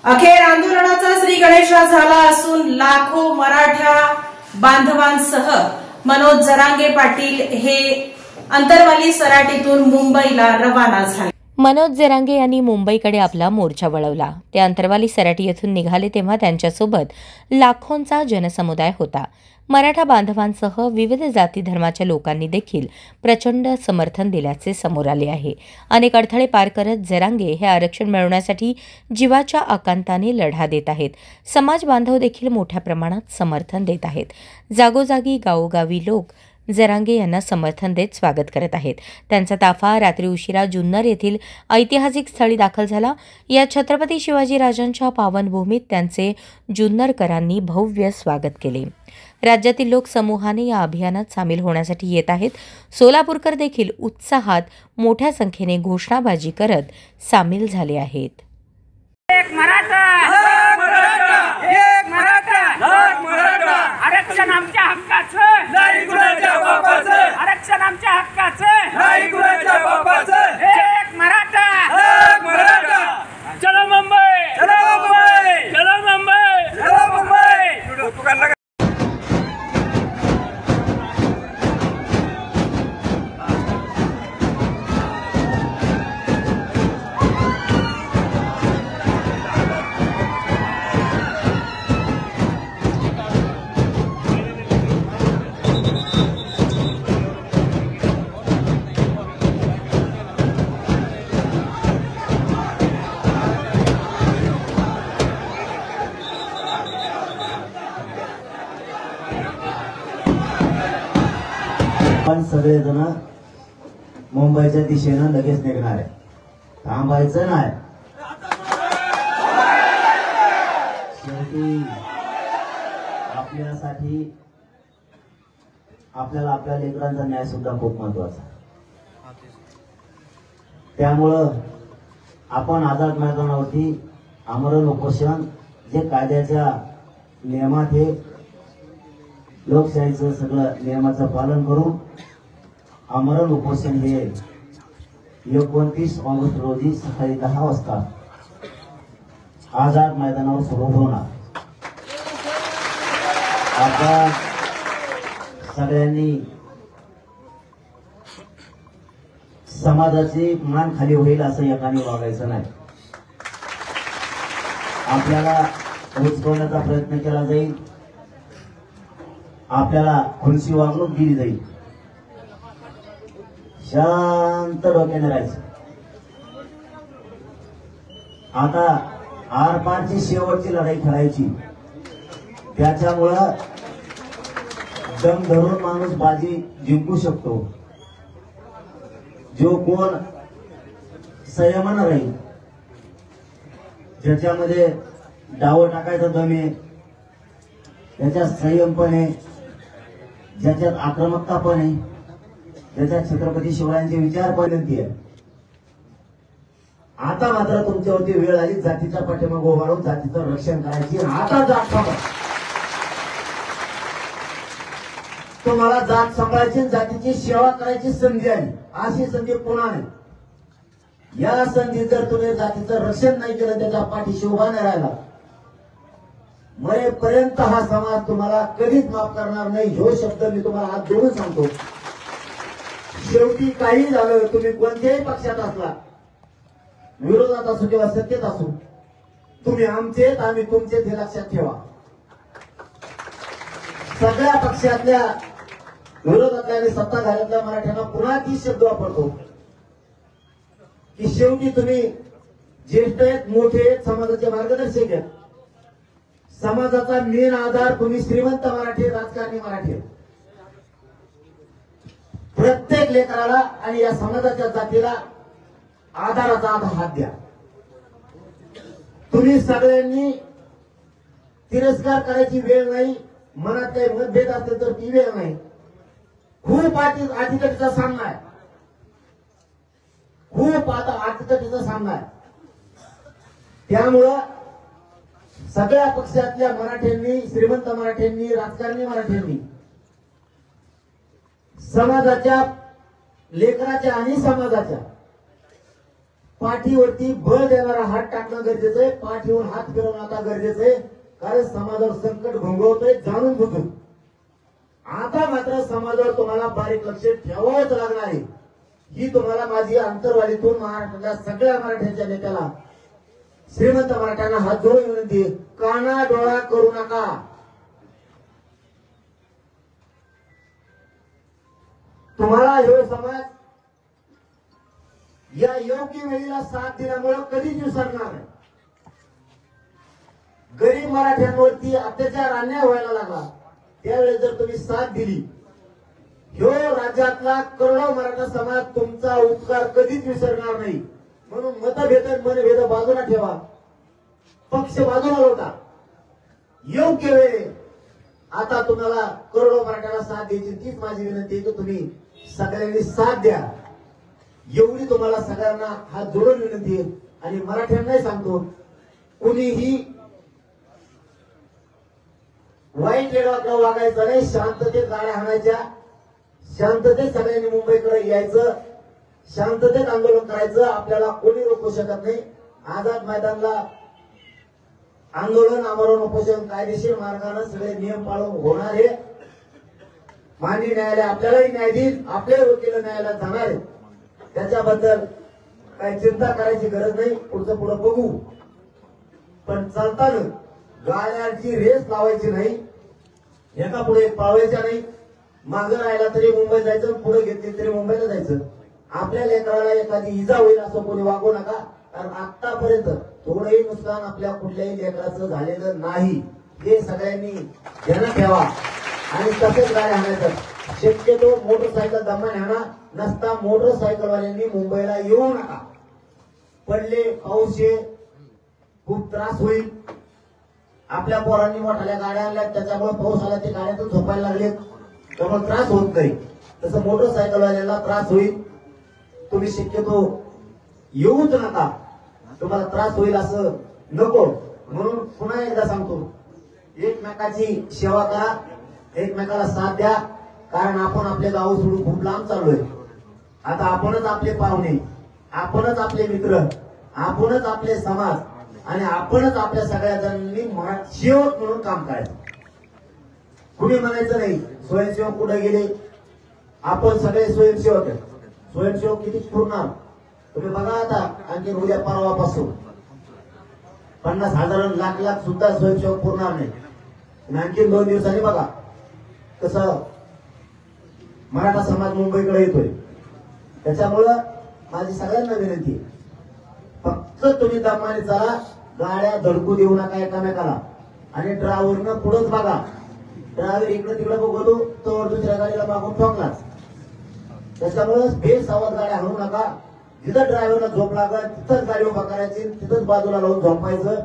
अखेर आंदोलनाचा श्री गणेशा झाला असून लाखो मराठा बांधवांसह मनोज जरांगे पाटील हे अंतरवाली सराटीतून मुंबईला रवाना झाले। मनोज जरांगे यांनी मुंबईकडे आपला मोर्चा वळवला। ते अंतरवाली सराटी येथून निघाले तेव्हा त्यांच्यासोबत लाखोंचा जनसमुदाय होता। मराठा बांधवांसह विविध जाती धर्माच्या लोकांनी देखील प्रचंड समर्थन दिल्याचे समोर आले आहे। अनेक अडथळे पार करत जरांगे हे आरक्षण मिळवण्यासाठी जीवाच्या आकांताने लढा देत आहेत। समाज बांधव देखील मोठ्या प्रमाणात समर्थन देत आहेत। जागोजागी गावोगावी लोक जरांगे यांना समर्थन देत स्वागत करत आहेत। त्यांचा ताफा रात्री उशिरा जुन्नर येथील ऐतिहासिक स्थळी दाखल झाला। या छत्रपती शिवाजीराजांच्या पावनभूमीत त्यांचे जुन्नरकरांनी भव्य स्वागत केले। राज्यातील लोक समूहाने या अभियानात सामील होण्यासाठी येत आहेत। सोलापूरकर देखील उत्साहात मोठ्या संख्येने घोषणाबाजी करत सामील झाले आहेत। एक मराठा, एक मराठा, एक मराठा, एक मराठा, आरक्षण आमच्या हक्काचं, नाही कुणाच्या बापाचं, आरक्षण आमच्या हक्काचं, नाही कुणाच्या बापाचं, एक मराठा, एक मराठा, चलो मुंबई, चलो मुंबई, चलो मुंबई, चलो मुंबई। आपण सगळेजण मुंबईच्या दिशेनं लगेच निघणार आहे, थांबायचं नाही। शेवटी आपल्यासाठी आपल्याला आपल्या लेकरांचा न्याय सुद्धा खूप महत्वाचा आहे। त्यामुळं आपण आझाद मैदानावरती आमरण उपोषण जे कायद्याच्या नियमात हे लोकशाहीचं सगळं नियमाचं पालन करून आमरण उपोषण हे 29 ऑगस्ट रोजी सकाळी 10 वाजता आझाद मैदानावर सुरू होणार। आपण सगळ्यांनी समाजाची मान खाली होईल असं एकाने वागायचं नाही। आपल्याला उचलण्याचा प्रयत्न केला जाईल, आपल्याला खुलशी वागणूक दिली जाईल। शांत डोक्याने राहायचं। आता आरपारची शेवटची लढाई खेळायची, त्याच्यामुळं दम धरून माणूस बाजी जिंकू शकतो। जो कोण संयमानं राहील, ज्याच्यामध्ये डाव टाकायचा दम आहे, ज्याच्यात संयम पण आहे, ज्याच्यात आक्रमकता पण आहे, ज्याच्यात छत्रपती शिवरायांचे विचार पण आहे। आता मात्र तुमच्यावरती वेळ आली जातीच्या पाठीमागे उभारून जातीचं रक्षण करायची। आता जात सांभाळ, तुम्हाला जात सांभाळायची, जातीची सेवा करायची संधी आली। अशी संधी पुन्हा नाही। या संधी जर तुम्ही जातीचं रक्षण नाही केलं, त्याच्या पाठीशी उभा नाही राहिला, मरेपर्यंत हा समाज तुम्हाला कधीच माफ करणार नाही। ह्यो शब्द मी तुम्हाला हात जोडून सांगतो। शेवटी काही झालं, तुम्ही कोणत्याही पक्षात असला, विरोधात असो किंवा सत्तेत असो, तुम्ही आमचेच आम्ही तुमचेच हे लक्षात ठेवा। सगळ्या पक्षातल्या विरोधातल्या आणि सत्ताधाऱ्यातल्या मराठ्यांना पुन्हा ती शब्द वापरतो की शेवटी तुम्ही ज्येष्ठ आहेत, मोठे आहेत, समाजाचे मार्गदर्शक आहेत। समाजाचा मेन आधार तुम्ही श्रीमंत मराठी, राजकारणी मराठी। प्रत्येक लेकराला आणि या समाजाच्या जातीला आधाराचा हात द्या। तुम्ही सगळ्यांनी तिरस्कार करायची वेळ नाही, मनात काही मतभेद असतील तर ती वेळ नाही। खूप अटीतटीचा सामना आहे, खूप आता अटीतटीचा सामना आहे। त्यामुळं सगळ्या पक्षातल्या मराठ्यांनी, श्रीमंत मराठ्यांनी, राजकारणी मराठ्यांनी समाजाच्या, लेकराच्या आणि समाजाच्या पाठीवरती बळ देणारा हात टाकणं गरजेचं आहे, पाठीवर हात फिरवणं आता गरजेचं आहे, कारण समाजावर संकट घोंघवतोय जाणून बुजून. आता मात्र समाजावर तुम्हाला बारीक लक्ष ठेवावंच लागणार आहे. ही तुम्हाला माझी अंतरवालीतून महाराष्ट्रातल्या सगळ्या मराठ्यांच्या नेत्याला, श्रीमंत मराठ्यांना हात जोडून विनंती, काना डोळा करू नका. तुम्हाला हे समाज या योग्य वेळेला साथ दिल्यामुळे कधीच विसरणार नाही. गरीब मराठ्यांवरती अत्याचार अन्याय व्हायला लागला त्यावेळेस जर तुम्ही साथ दिली, ह्यो राज्यातला करोडो मराठा समाज तुमचा उपकार कधीच विसरणार नाही. म्हणून मतभेद मनभेद बाजूला ठेवा, पक्ष बाजूला होता. योग्य वेळ आता तुम्हाला करोडो मराठ्याला साथ द्यायची, तीच माझी विनंती आहे की तुम्ही सगळ्यांनी साथ द्या. एवढी तुम्हाला सगळ्यांना हात जोडून विनंती आहे. आणि मराठ्यांनाही सांगतो, कुणीही वाईट वेळाकडे वागायचं नाही, शांततेत गाड्या हाणायच्या, शांततेत सगळ्यांनी मुंबईकडे यायचं, शांततेत आंदोलन करायचं. आपल्याला कोणी रोखू शकत नाही. आझाद मैदानला आंदोलन, आमरण, उपोषण कायदेशीर मार्गाने सगळे नियम पाळून होणार आहे. माननीय न्यायालय आपल्यालाही न्याय देईल, आपले वकील न्यायालयात जाणार आहे. त्याच्याबद्दल काही चिंता करायची गरज नाही, पुढचं पुढे बघू. पण चालताना गाड्यांची रेस लावायची नाही, एका पुढे पाळवायच्या नाही. मागं राहिला तरी मुंबई जायचं, पुढे घेतली तरी मुंबईला जायचं. आपल्या लेकराला एखादी इजा होईल असं कोणी वागू नका, कारण आतापर्यंत थोडंही नुकसान आपल्या कुठल्याही लेकराचं झालेलं नाही. हे सगळ्यांनी ध्यानात ठेवा. आणि तसेच गाड्या आणायचं, शक्यतो मोटरसायकल दमाने आणा, नसता मोटरसायकलवाल्यांनी मुंबईला येऊ नका. पडले, पाऊस ये, खूप त्रास होईल. आपल्या पोरांनी मोठ्या गाड्या आणल्या, त्याच्यामुळे पाऊस आला ते गाड्यातून झोपायला लागले, त्यामुळे त्रास होत नाही. तसं मोटरसायकलवाल्यांना त्रास होईल. तुम्ही शक्यतो येऊच नका, तुम्हाला त्रास होईल असं नको. म्हणून पुन्हा एकदा सांगतो, एकमेकाची सेवा करा, एकमेकाला साथ द्या. कारण आपण आपले गाव सोडून खूप लांब चाललोय. आता आपणच आपले पाहुणे, आपणच आपले मित्र, आपणच आपले समाज आणि आपणच आपल्या सगळ्या जणांनी सेवक म्हणून काम करायचं. कुणी म्हणायचं नाही स्वयंसेवक कुठे गेले. आपण सगळे स्वयंसेवक आहेत. स्वयंसेवक किती पुरणार तुम्ही बघा. आता आणखी उद्या परवापासून 50,000 लाख सुद्धा स्वयंसेवक पुरणार नाही. आणखी 2 दिवसांनी बघा कसं मराठा समाज मुंबईकडे येतोय. त्याच्यामुळं माझी सगळ्यांना विनंती आहे, फक्त तुम्ही दमाने चला, गाड्या धडकू देऊ नका एकामेकाला. आणि ड्रायव्हरनं पुढेच बघा. ड्रायव्हर इकडे तिकडे बघतो तर दुसऱ्या गाडीला मागून ठोकलाच. त्याच्यामुळे बेसावध गाड्या हाणू नका. जिथं ड्रायव्हरला झोप लागत तिथंच गाडी उभा करायची, तिथंच बाजूला लावून झोपायचं.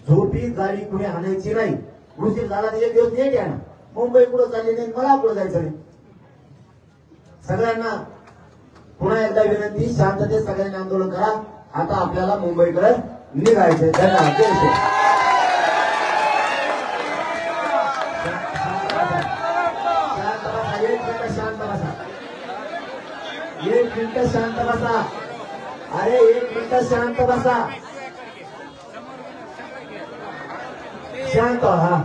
झोपी गाडी कुणी हाणायची नाही. उशीर झाला तर 1 दिवस नीट या ना. मुंबई पुढे चालली नाही, मला पुढे जायचं नाही. सगळ्यांना पुन्हा एकदा विनंती, शांततेत सगळ्यांनी आंदोलन करा. आता आपल्याला मुंबईकडे निघायचंय. धन्यवाद. जय श्री. शांत बसा. 1 मिनिट शांत बसा. अरे 1 मिनिट शांत बसा. शांत हा.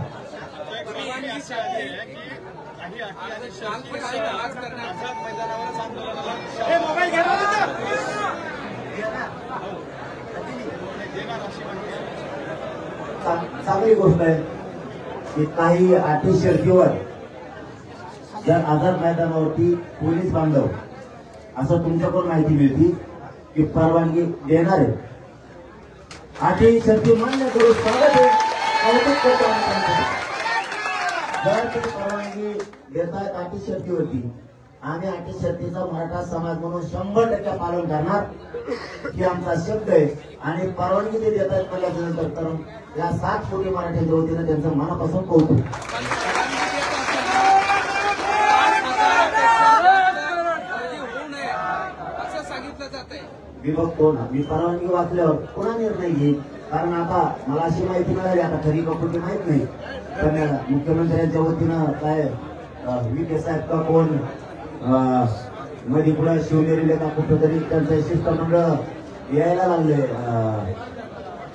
चांगली गोष्ट आहे की काही अटी शर्तीवर जर आझाद मैदानावरती पोलीस बांधव असं तुमच्याकडून माहिती मिळते की परवानगी देणार आहे. अटी शर्ती मान्य करून स्वागत आहे, कौतुक करतो. जर तुम्ही परवानगी देतायत अटी शर्तीवरती, आम्ही अटी शर्तीचा मराठा समाज म्हणून 100% पालन करणार ही आमचा शब्द आहे. आणि परवानगी ते देत आहेत म्हणल्यानंतर तर या 7 कोटी मराठ्यांच्या वतीनं त्यांचं मनापासून कौतुक. मी बघतो ना, मी परवानगी वाचल्यावर पुन्हा निर्णय घेईन. कारण आता मला अशी माहिती मिळाली, आता खरी कपुटी माहित नाही, पण मुख्यमंत्र्यांच्या वतीनं काय विखे साहेब का कोण मध्ये पुढे शिवनेरीला का कुठं तरी त्यांचं शिष्टमंडळ यायला लागले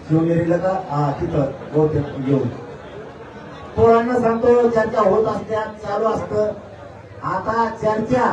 शिवनेरीला का तिथं बहुतेक घेऊन पोरांना सांगतो चर्चा होत असत्या चालू असतं. आता चर्चा